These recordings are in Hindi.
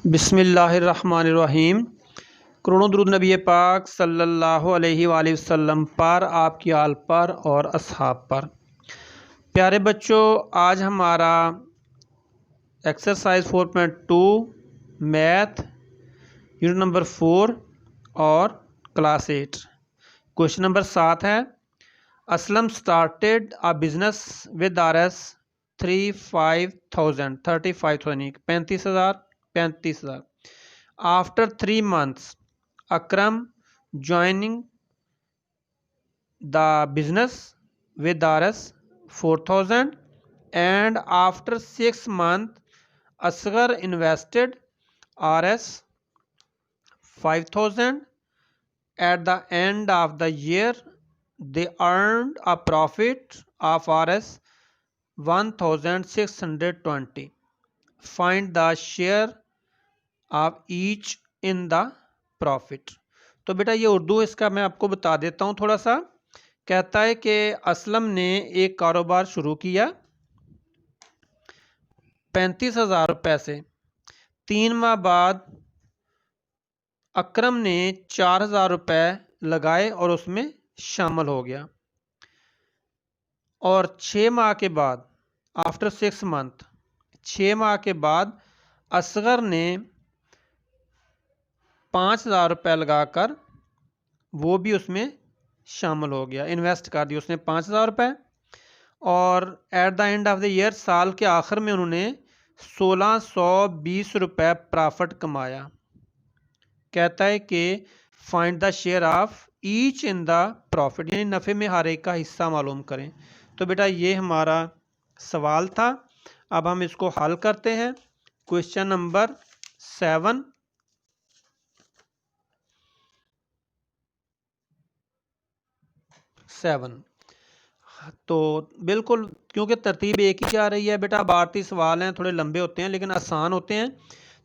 बिस्मिल्लाहिर्रहमानिर्रहीम। करोड़ों दुरूद नबी पाक सल्लल्लाहु अलैहि वसल्लम पर, आपकी आल पर और असहाब पर। प्यारे बच्चों, आज हमारा एक्सरसाइज 4.2 मैथ यूनिट नंबर 4 और क्लास 8 क्वेश्चन नंबर 7 है। Aslam started a business with RS 35,000 After 3 months, Akram joining the business with RS 4,000, and after 6 months, Asghar invested RS 5,000. At the end of the year, they earned a profit of RS 1,620. Find the share of each in the profit. तो बेटा ये उर्दू इसका मैं आपको बता देता हूँ थोड़ा सा। कहता है कि असलम ने एक कारोबार शुरू किया 35,000 रुपये से। 3 माह बाद अकरम ने 4,000 रुपये लगाए और उसमें शामिल हो गया। और 6 माह के बाद, आफ्टर 6 मंथ, 6 माह के बाद असगर ने 5,000 रुपये लगाकर वो भी उसमें शामिल हो गया, इन्वेस्ट कर दिया उसने 5,000 रुपये। और at the end of the year, साल के आखिर में उन्होंने 1,620 रुपये प्रॉफिट कमाया। कहता है कि find the share of each in the profit, यानी नफ़े में हर एक का हिस्सा मालूम करें। तो बेटा ये हमारा सवाल था। अब हम इसको हल करते हैं। Question number 7। तो बिल्कुल, क्योंकि तरतीब एक ही आ रही है बेटा, भारतीय सवाल हैं, थोड़े लंबे होते हैं लेकिन आसान होते हैं।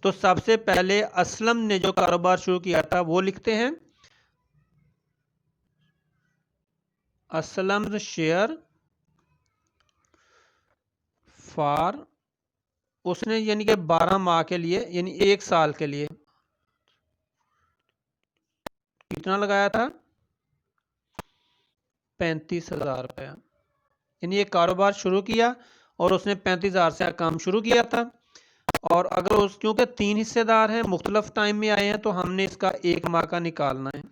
तो सबसे पहले असलम ने जो कारोबार शुरू किया था वो लिखते हैं। असलम शेयर फॉर, उसने यानी कि 12 माह के लिए, यानी 1 साल के लिए कितना लगाया था? 35,000 रुपया। यानी ये कारोबार शुरू किया और उसने 35,000 से काम शुरू किया था। और अगर उस, क्योंकि 3 हिस्सेदार हैं, मुख्तलिफ टाइम में आए हैं, तो हमने इसका 1 माह का निकालना है।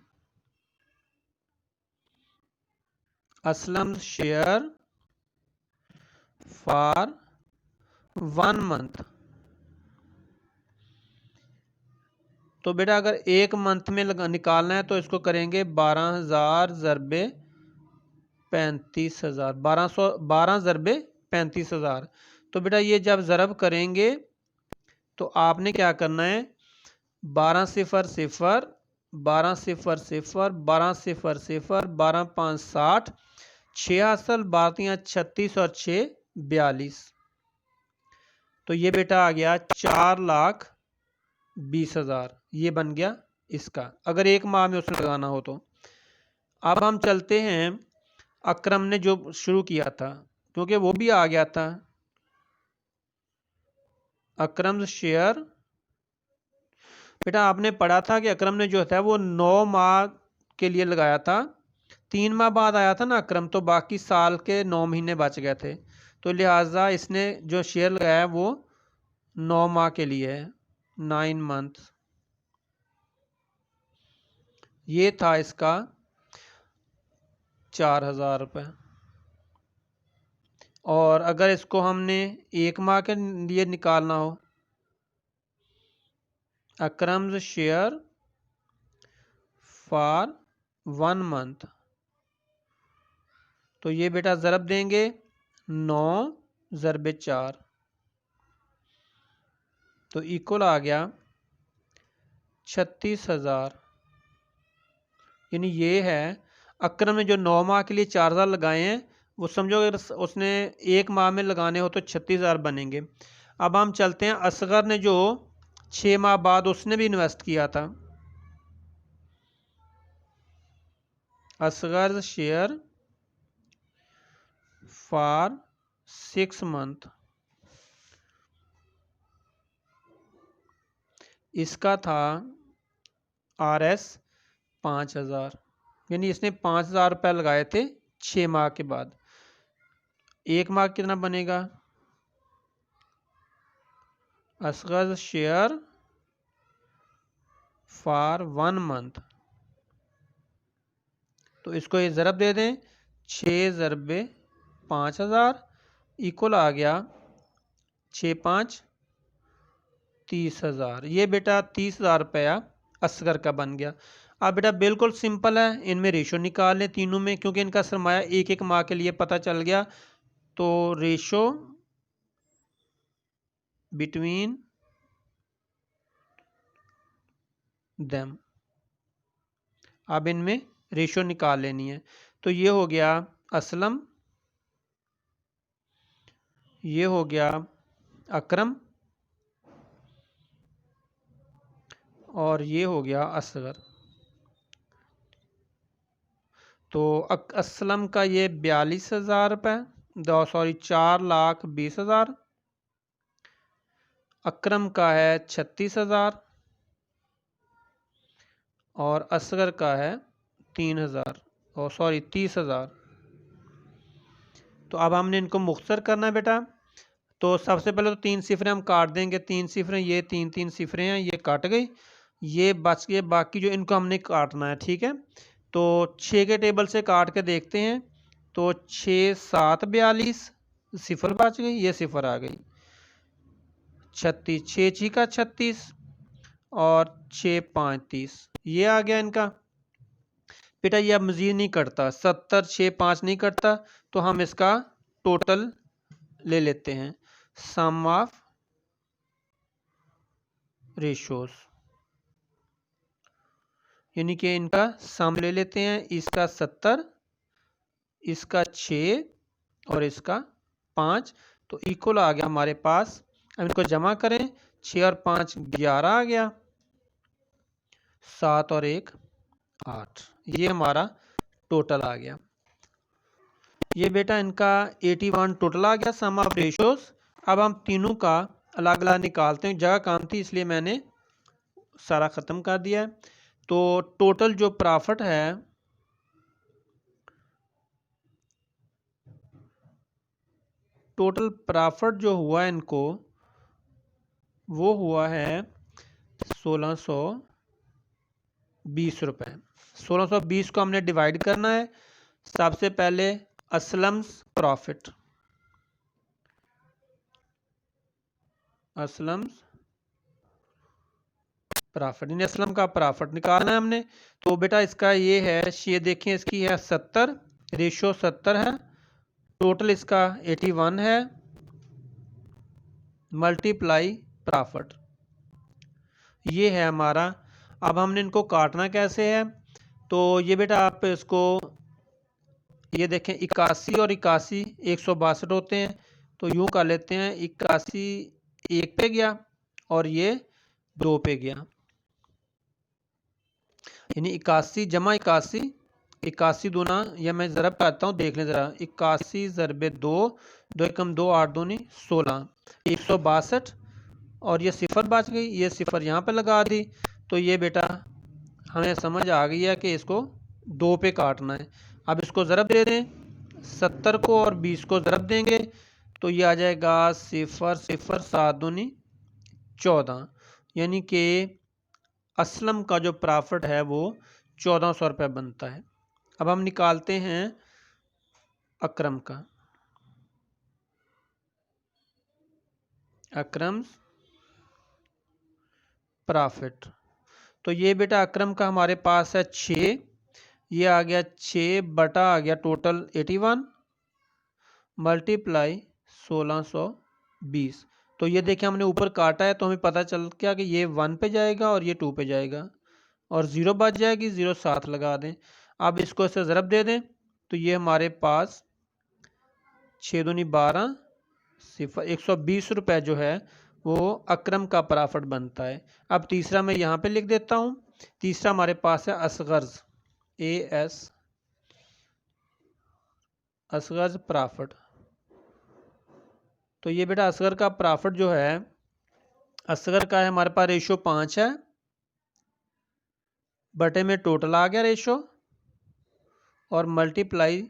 Aslam share for 1 month. तो बेटा अगर 1 मंथ में निकालना है तो इसको करेंगे 12,000 ज़रबे 35,000, 12 ज़रबे 35,000। तो बेटा ये जब ज़रब करेंगे तो आपने क्या करना है? 12 सिफर सिफर, 12 सिफर सिफर, 12 सिफर सिफर, 12 5 60, 6 असल, 12 36 और 6 42। तो ये बेटा आ गया 4,20,000। ये बन गया इसका, अगर 1 माह में उसने लगाना हो तो। अब हम चलते हैं अकरम ने जो शुरू किया था, क्योंकि वो भी आ गया था। अकरम शेयर, बेटा आपने पढ़ा था कि अकरम ने जो था वो 9 माह के लिए लगाया था। 3 माह बाद आया था ना अकरम, तो बाकी साल के 9 महीने बच गए थे। तो लिहाजा इसने जो शेयर लगाया वो 9 माह के लिए है, 9 मंथ। ये था इसका 4,000 रुपये। और अगर इसको हमने 1 माह के लिए निकालना हो, अकरम शेयर फॉर 1 मंथ, तो ये बेटा ज़रब देंगे 9 ज़रबे 4, तो इक्वल आ गया 36,000। यानी ये है अकरम ने जो 9 माह के लिए 4,000 लगाए हैं, वो समझो अगर उसने 1 माह में लगाने हो तो 36,000 बनेंगे। अब हम चलते हैं असगर ने जो 6 माह बाद उसने भी इन्वेस्ट किया था। असगर शेयर फॉर 6 मंथ, इसका था RS 5,000, यानी इसने 5,000 रुपये लगाए थे 6 माह के बाद। 1 माह कितना बनेगा? असगर शेयर फॉर 1 मंथ, तो इसको ये ज़रब दे दें, 6 ज़रबे 5,000 इक्वल आ गया 6 5 30,000। ये बेटा 30,000 रुपया असगर का बन गया। अब बेटा बिल्कुल सिंपल है, इनमें रेशो निकाल लें तीनों में, क्योंकि इनका सरमाया एक एक माह के लिए पता चल गया। तो रेशो बिटवीन देम, अब इनमें रेशो निकाल लेनी है। तो ये हो गया असलम, ये हो गया अकरम, और ये हो गया असगर। तो असलम का ये 42,000 रुपये, 4,20,000। अकरम का है 36,000 और असगर का है 3,000 और 30,000। तो अब हमने इनको मुख्तसर करना है बेटा। तो सबसे पहले तो 3 सिफरें हम काट देंगे, 3 सिफरें, ये 3 सिफरें हैं, ये काट गई, ये बच गए बाकी जो इनको हमने काटना है, ठीक है। तो 6 के टेबल से काट के देखते हैं, तो 6 7 42, सिफर बच गई, ये सिफर आ गई, 36, 6 6 का 36 और 6 5 30, ये आ गया इनका। बेटा ये अब मज़ीद नहीं कटता, 70 6 5 नहीं कटता, तो हम इसका टोटल ले लेते हैं, सम ऑफ रेशोस, यानी कि इनका सम ले लेते हैं, इसका 70, इसका 6 और इसका 5, तो इक्वल आ गया हमारे पास। अब इनको जमा करें, 6 और 5 11 आ गया, 7 और 1 8, ये हमारा टोटल आ गया। ये बेटा इनका 81 टोटल आ गया, सम ऑफ रेशोस। अब हम तीनों का अलग अलग निकालते हैं, जगह काम थी इसलिए मैंने सारा ख़त्म कर दिया है। तो टोटल जो प्रॉफिट है, टोटल प्रॉफिट जो हुआ इनको, वो हुआ है 1620 रुपये। 1620 को हमने डिवाइड करना है। सबसे पहले असलम्स प्रॉफिट, असलम्स प्रॉफिट, यानी असलम का प्रॉफिट निकालना है हमने। तो बेटा इसका ये है, ये देखें, इसकी है 70, रेशो 70 है, टोटल इसका 81 है, मल्टीप्लाई प्रॉफिट, ये है हमारा। अब हमने इनको काटना कैसे है? तो ये बेटा आप इसको ये देखें, 81 और 81 162 होते हैं, तो यूँ कर लेते हैं, 81 1 पे गया और ये 2 पे गया, यानी 81 जमा 81, 81 दूना, या मैं ज़रब करता हूँ, देख लें ज़रा, 81 ज़रबे 2, 2 एकम 2, 8 दूनी 16, 162, और ये सिफर बच गई, ये सिफर यहाँ पे लगा दी। तो ये बेटा हमें समझ आ गई है कि इसको 2 पे काटना है। अब इसको ज़रब दे दें, 70 को और 20 को ज़रब देंगे, तो ये आ जाएगा 0 0 7 दूनी 14, यानी कि असलम का जो प्रॉफिट है वो 1400 रुपये बनता है। अब हम निकालते हैं अकरम का, अकरम्स प्रॉफिट। तो ये बेटा अकरम का हमारे पास है 6, ये आ गया 6 बटा आ गया टोटल 81 मल्टीप्लाई 1620। तो ये देखिए हमने ऊपर काटा है, तो हमें पता चल गया कि ये 1 पे जाएगा और ये 2 पे जाएगा, और 0 बच जाएगी, 0 साथ लगा दें। अब इसको ऐसे ज़रब दे दें, तो ये हमारे पास 6 दूनी 12, सिफर 120 रुपये जो है वो अकरम का प्रॉफिट बनता है। अब तीसरा मैं यहाँ पे लिख देता हूँ। तीसरा हमारे पास है असगर्ज, AS, असगर्ज प्रॉफिट। तो ये बेटा असगर का प्रॉफिट जो है असगर का है हमारे पास रेशो 5 है, बटे में टोटल आ गया रेशो और मल्टीप्लाई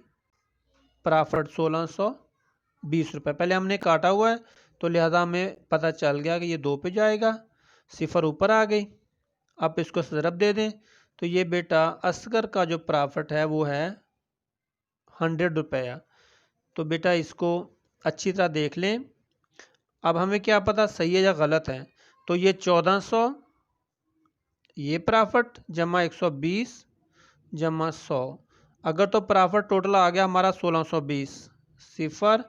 प्रॉफिट 1620 रुपये। पहले हमने काटा हुआ है तो लिहाजा हमें पता चल गया कि ये 2 पे जाएगा, सिफर ऊपर आ गई। अब इसको ज़रब दे दें तो ये बेटा असगर का जो प्रॉफिट है वो है 100 रुपया। तो बेटा इसको अच्छी तरह देख लें। अब हमें क्या पता सही है या गलत है, तो ये 1400 ये प्रॉफिट जमा 120 जमा 100, अगर तो प्रॉफिट टोटल आ गया हमारा 1620, सिफर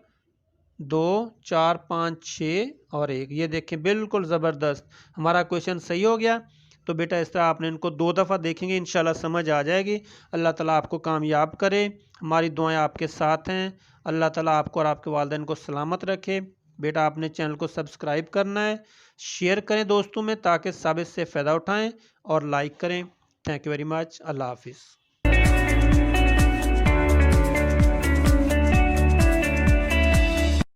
2 4 5 6 और 1। ये देखें बिल्कुल ज़बरदस्त हमारा क्वेश्चन सही हो गया। तो बेटा इस तरह आपने इनको 2 दफ़ा देखेंगे, इंशाल्लाह समझ आ जाएगी। अल्लाह ताला आपको कामयाब करे, हमारी दुआएं आपके साथ हैं। अल्लाह ताला आपको और आपके वालिदैन को सलामत रखे। बेटा आपने चैनल को सब्सक्राइब करना है, शेयर करें दोस्तों में ताकि सब इससे फ़ायदा उठाएँ और लाइक करें। Thank you very much. अल्लाह हाफिज़।